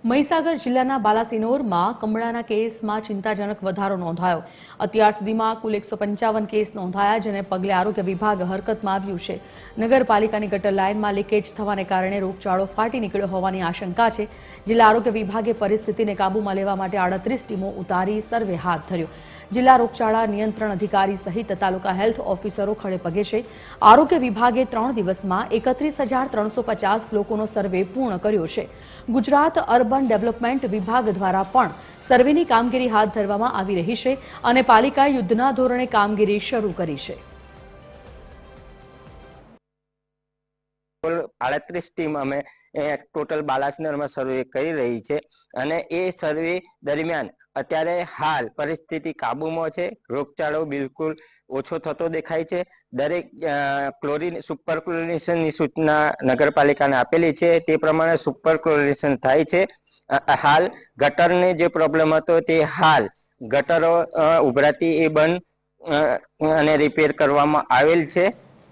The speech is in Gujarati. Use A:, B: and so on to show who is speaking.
A: મહીસાગર જિલ્લાના બાલાસિનોરમાં કમળાના કેસમાં ચિંતાજનક વધારો નોંધાયો। અત્યાર સુધીમાં કુલ 155 કેસ નોંધાયા, જેને પગલે આરોગ્ય વિભાગ હરકતમાં આવ્યું છે। નગરપાલિકાની ગટર લાઇનમાં લીકેજ થવાને કારણે રોગચાળો ફાટી નીકળ્યો હોવાની આશંકા છે। જિલ્લા આરોગ્ય વિભાગે પરિસ્થિતિને કાબૂમાં લેવા માટે 38 ટીમો ઉતારી સર્વે હાથ ધર્યો। જિલ્લા રોગચાળા નિયંત્રણ અધિકારી સહિત તાલુકા હેલ્થ ઓફિસરો ખડે પગે છે। આરોગ્ય વિભાગે 3 દિવસમાં 31,350 લોકોનો સર્વે પૂર્ણ કર્યો છે। ગુજરાત અર્બન ડેવલપમેન્ટ વિભાગ દ્વારા પણ સર્વેની કામગીરી હાથ ધરવામાં આવી રહી છે અને પાલિકાએ યુદ્ધના ધોરણે કામગીરી શરૂ કરી છે।
B: 38 ટીમ અમે ટોટલ બાલાસિનોરમાં સર્વે કરી રહી છે અને એ સર્વે દરમિયાન અત્યારે હાલ પરિસ્થિતિ કાબૂમાં છે। રોગચાળો બિલકુલ ઓછો થતો દેખાય છે। દરેક સુપર ક્લોરિનેશનની સૂચના નગરપાલિકાને આપેલી છે, તે પ્રમાણે સુપર ક્લોરિનેશન થાય છે। હાલ ગટરને જે પ્રોબ્લેમ હતો તે હાલ ગટરો ઉભરાતી એ બંધ અને રિપેર કરવામાં આવેલ છે।